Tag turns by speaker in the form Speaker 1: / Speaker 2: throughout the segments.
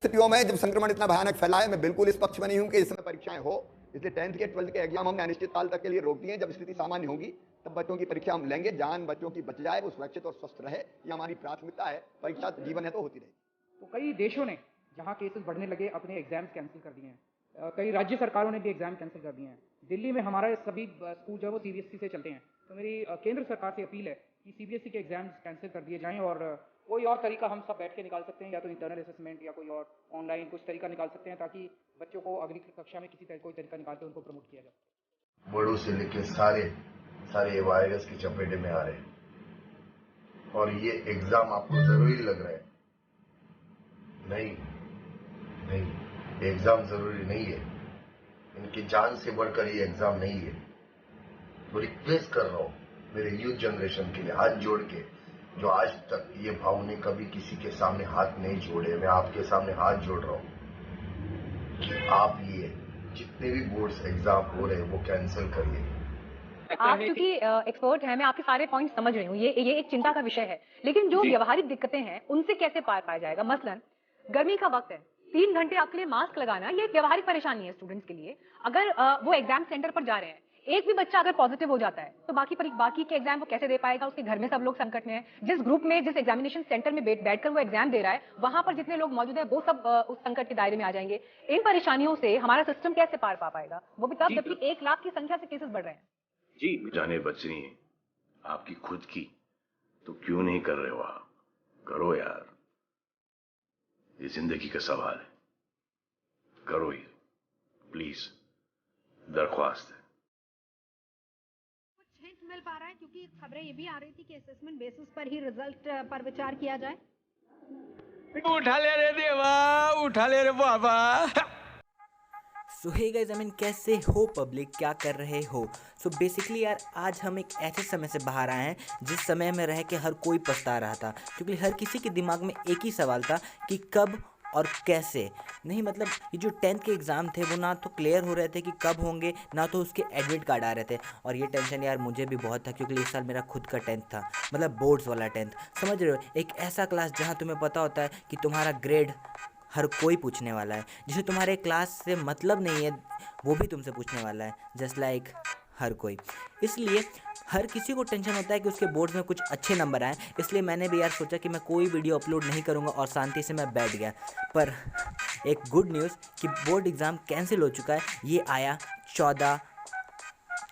Speaker 1: स्थितियों में जब संक्रमण इतना भयानक फैला है, मैं बिल्कुल इस पक्ष में नहीं हूं कि इस समय परीक्षाएं हो। इसलिए 10th के 12th के एग्जाम हमने अनिश्चित काल तक के लिए रोक दिए हैं। जब स्थिति सामान्य होगी तब बच्चों की परीक्षा हम लेंगे। जान बच्चों की बच जाए, वो सुरक्षित और स्वस्थ रहे, ये हमारी प्राथमिकता है। परीक्षा जीवन है तो होती रहेगी।
Speaker 2: तो कई देशों ने जहां केसेस बढ़ने लगे अपने एग्जाम्स कैंसिल कर दिए हैं। कई राज्य सरकारों ने भी एग्जाम कैंसिल कर दिए हैं। दिल्ली में हमारे सभी स्कूल जो है वो सीबीएसई से चलते हैं। तो मेरी केंद्र सरकार से अपील है कि सीबीएसई के एग्जाम्स कैंसिल कर दिए जाएं और कोई और तरीका हम सब बैठ के निकाल सकते हैं, या तो इंटरनल असेसमेंट या कोई और ऑनलाइन कुछ तरीका निकाल सकते हैं, ताकि बच्चों को अगली कक्षा में कोई तरीका निकाल के उनको प्रमोट किया जाए।
Speaker 3: बड़ों से लेके सारे वायरस की चपेटे में आ रहे हैं और ये एग्जाम आपको जरूरी लग रहा है? नहीं, एग्जाम जरूरी नहीं है। इनकी जान से बढ़कर ये एग्जाम नहीं है। तो रिक्वेस्ट कर रहा हूं मेरे यूथ जनरेशन के लिए हाथ जोड़ के, जो आज तक ये भाव ने कभी किसी के सामने हाथ नहीं जोड़े, मैं आपके सामने हाथ जोड़ रहा हूं कि आप ये जितने भी बोर्ड्स एग्जाम हो रहे हैं वो कैंसिल करिए।
Speaker 4: आप क्योंकि एक्सपर्ट हैं, मैं आपके सारे पॉइंट समझ रही हूँ। ये एक चिंता का विषय है, लेकिन जो व्यवहारिक दिक्कतें हैं उनसे कैसे पार पाया जाएगा? मसलन गर्मी का वक्त है, 3 घंटे आपके लिए मास्क लगाना ये एक व्यवहारिक परेशानी है स्टूडेंट्स के लिए। अगर वो एग्जाम सेंटर पर जा रहे हैं, एक भी बच्चा अगर पॉजिटिव हो जाता है तो बाकी के एग्जाम वो कैसे दे पाएगा? उसके घर में सब लोग संकट में हैं। जिस ग्रुप में, जिस एग्जामिनेशन सेंटर में बैठकर वो एग्जाम दे रहा है, वहां पर जितने लोग मौजूद हैं वो सब उस संकट के दायरे में आ जाएंगे। इन परेशानियों से हमारा सिस्टम कैसे पार पा पाएगा? वो भी तब जबकि 1 लाख की संख्या से केसेस बढ़ रहे हैं।
Speaker 5: जी, जाने बचनी है आपकी खुद की, तो क्यों नहीं कर रहे हो आप? करो यार, ये जिंदगी का सवाल है। करो ये, प्लीज, दरख्वास्त है।
Speaker 6: कुछ हिंट मिल पा रहा है, क्योंकि खबरें ये भी आ रही थी कि असेसमेंट बेसिस पर ही रिजल्ट पर विचार किया जाए।
Speaker 7: उठा ले रे देवा, उठा ले रे बाबा।
Speaker 8: सो हे गाइस, आई मीन कैसे हो पब्लिक, क्या कर रहे हो? सो बेसिकली यार, आज हम एक ऐसे समय से बाहर आए हैं जिस समय में रह के हर कोई पछता रहा था, क्योंकि हर किसी के दिमाग में एक ही सवाल था कि कब और कैसे। नहीं मतलब ये जो 10th के एग्ज़ाम थे वो ना तो क्लियर हो रहे थे कि कब होंगे, ना तो उसके एडमिट कार्ड आ रहे थे। और ये टेंशन यार मुझे भी बहुत था, क्योंकि इस साल मेरा खुद का 10th था, मतलब बोर्ड्स वाला 10th। समझ रहे हो? एक ऐसा क्लास जहाँ तुम्हें पता होता है कि तुम्हारा ग्रेड हर कोई पूछने वाला है, जिसे तुम्हारे क्लास से मतलब नहीं है वो भी तुमसे पूछने वाला है, जस्ट लाइक हर कोई। इसलिए हर किसी को टेंशन होता है कि उसके बोर्ड्स में कुछ अच्छे नंबर आए। इसलिए मैंने भी यार सोचा कि मैं कोई वीडियो अपलोड नहीं करूंगा और शांति से मैं बैठ गया। पर एक गुड न्यूज़ कि बोर्ड एग्ज़ाम कैंसिल हो चुका है, ये आया 14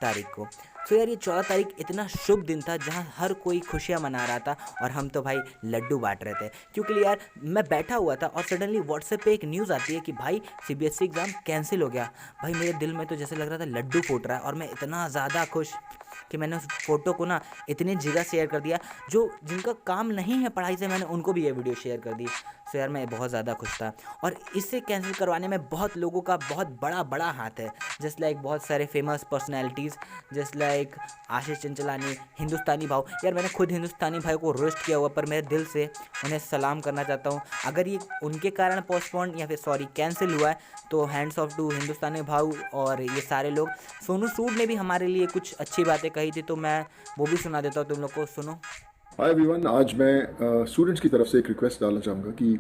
Speaker 8: तारीख को। तो यार ये 14 तारीख इतना शुभ दिन था जहाँ हर कोई खुशियाँ मना रहा था और हम तो भाई लड्डू बांट रहे थे। क्योंकि यार मैं बैठा हुआ था और सडनली व्हाट्सएप पे एक न्यूज़ आती है कि भाई सीबीएसई एग्ज़ाम कैंसिल हो गया। भाई मेरे दिल में तो जैसे लग रहा था लड्डू फूट रहा है, और मैं इतना ज़्यादा खुश कि मैंने उस फोटो को ना इतने जगह शेयर कर दिया, जो जिनका काम नहीं है पढ़ाई से, मैंने उनको भी ये वीडियो शेयर कर दी। सो यार मैं बहुत ज़्यादा खुश था, और इससे कैंसिल करवाने में बहुत लोगों का बहुत बड़ा हाथ है। जस्ट लाइक बहुत सारे फेमस पर्सनैलिटीज़, जस्ट लाइक आशीष चंचलानी, हिंदुस्तानी भाव। यार मैंने खुद हिंदुस्तानी भाई को रोस्ट किया हुआ, पर मेरे दिल से उन्हें सलाम करना चाहता हूँ। अगर ये उनके कारण पोस्टपोन या फिर सॉरी कैंसिल हुआ है तो हैंड्स ऑफ टू हिंदुस्तानी भाव और ये सारे लोग। सोनू सूद ने भी हमारे लिए कुछ अच्छी बातें कही थी, तो मैं वो भी सुना देता हूँ तुम लोग को, सुनो।
Speaker 9: हाय एवरीवन, आज मैं स्टूडेंट्स की तरफ से एक रिक्वेस्ट डालना चाहूँगा कि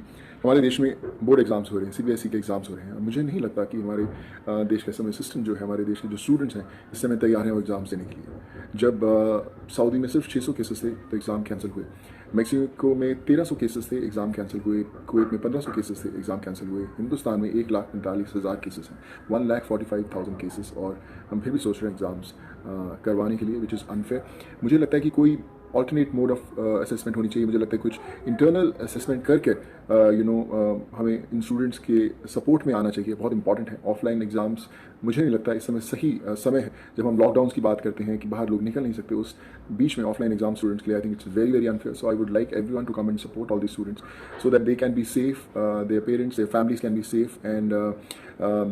Speaker 9: हमारे देश में बोर्ड एग्ज़ाम्स हो रहे हैं, सीबीएसई के एग्ज़ाम्स हो रहे हैं। मुझे नहीं लगता कि हमारे देश का समय सिस्टम जो है, हमारे देश के जो स्टूडेंट्स हैं इस समय तैयार हैं वो एग्ज़ाम्स देने के लिए। जब सऊदी में सिर्फ 600 केसेस थे तो एग्ज़ाम कैंसिल हुए, मैक्सिको में 1300 केसेस थे, एग्ज़ाम कैंसिल हुए, कुवैत में 1500 केसेस थे, एग्ज़ाम कैंसिल हुए, हिंदुस्तान में 1,45,000 केसेस हैं, 1,45,000 केसेस, और हम फिर भी सोच रहे हैं एग्ज़ाम्स करवाने के लिए, विच इज़ अनफेयर। मुझे लगता है कि कोई ऑल्टरनेट मोड ऑफ असेसमेंट होनी चाहिए। मुझे लगता है कुछ इंटरनल असेसमेंट करके हमें इन स्टूडेंट्स के सपोर्ट में आना चाहिए, बहुत इंपॉर्टेंट है। ऑफलाइन एग्ज़ाम्स मुझे नहीं लगता इस समय सही समय है। जब हम लॉकडाउन्स की बात करते हैं कि बाहर लोग निकल नहीं सकते, उस बीच में ऑफलाइन एग्जाम स्टूडेंट्स के लिए I think it's very unfair. So I would like everyone to come and support all the students so that they can be safe, their parents, their families can be safe, and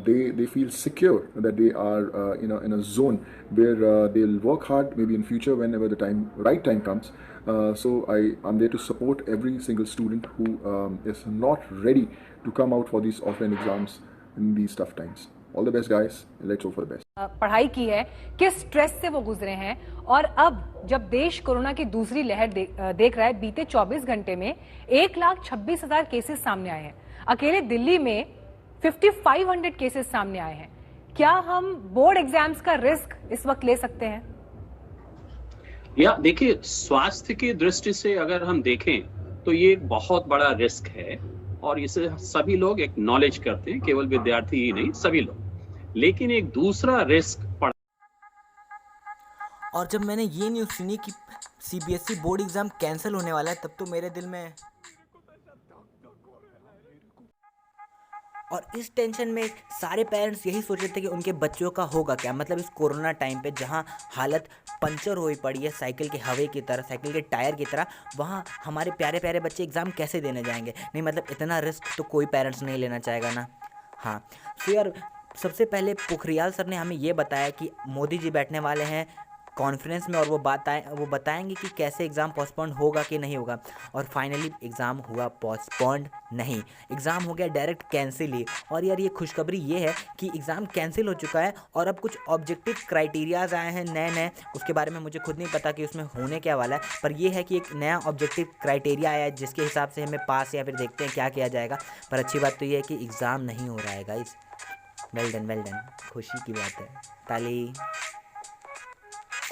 Speaker 9: they feel secure that they are in a zone where they'll work hard maybe in future whenever the right time comes. So I'm there to support every single student who is not ready to come out for these offline exams in these tough times. All the best guys, let's hope for the best.
Speaker 4: पढ़ाई की है, किस stress से वो गुजरे हैं, और अब जब देश कोरोना की दूसरी लहर देख रहा है, बीते 24 घंटे में 1,26,000 केसेस सामने आए हैं। अकेले दिल्ली में 5500 केसेस सामने आए हैं। क्या हम बोर्ड एग्जाम्स का रिस्क इस वक्त ले सकते हैं?
Speaker 10: या देखिए, स्वास्थ्य की दृष्टि से अगर हम देखें तो ये एक बहुत बड़ा रिस्क है और इसे सभी लोग एक्नॉलेज करते हैं, केवल विद्यार्थी ही नहीं, सभी लोग। लेकिन एक दूसरा रिस्क पड़
Speaker 8: और जब मैंने ये न्यूज़ सुनी कि सीबीएसई बोर्ड एग्ज़ाम कैंसिल होने वाला है, तब तो मेरे दिल में, और इस टेंशन में सारे पेरेंट्स यही सोच रहे थे कि उनके बच्चों का होगा क्या। मतलब इस कोरोना टाइम पे जहाँ हालत पंचर हुई पड़ी है साइकिल के हवे की तरह, साइकिल के टायर की तरह, वहाँ हमारे प्यारे प्यारे बच्चे एग्ज़ाम कैसे देने जाएंगे? नहीं, मतलब इतना रिस्क तो कोई पेरेंट्स नहीं लेना चाहेगा ना। हाँ, तो यार सबसे पहले पोखरियाल सर ने हमें ये बताया कि मोदी जी बैठने वाले हैं कॉन्फ्रेंस में और वो बताएंगे कि कैसे एग्ज़ाम पोस्टपोन्ड होगा कि नहीं होगा। और फाइनली एग्ज़ाम हुआ पोस्टपोन्ड नहीं, एग्ज़ाम हो गया डायरेक्ट कैंसिल ही। और यार ये खुशखबरी ये है कि एग्ज़ाम कैंसिल हो चुका है और अब कुछ ऑब्जेक्टिव क्राइटेरियाज़ आए हैं नए, उसके बारे में मुझे खुद नहीं पता कि उसमें होने क्या वाला है, पर यह है कि एक नया ऑब्जेक्टिव क्राइटेरिया आया है जिसके हिसाब से हमें पास या फिर देखते हैं क्या किया जाएगा। पर अच्छी बात तो ये है कि एग्ज़ाम नहीं हो रहा है गाइस। वेल डन, खुशी की बात है, ताली।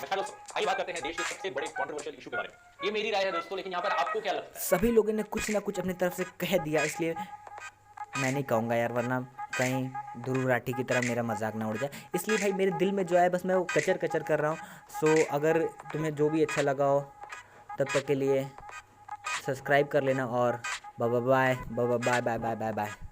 Speaker 11: आइए बात करते हैं देश के सबसे बड़े कंट्रोवर्शियल इशू के बारे में। ये मेरी राय है दोस्तों, लेकिन यहाँ पर आपको क्या लगता है?
Speaker 8: सभी लोगों ने कुछ ना कुछ अपनी तरफ से कह दिया, इसलिए मैं नहीं कहूँगा यार, वरना कहीं ध्रुव राठी की तरह मेरा मजाक ना उड़ जाए। इसलिए भाई मेरे दिल में जो है बस मैं वो कचर कचर कर रहा हूँ। सो अगर तुम्हें जो भी अच्छा लगा हो तब तक के लिए सब्सक्राइब कर लेना और bye bye bye bye bye bye bye.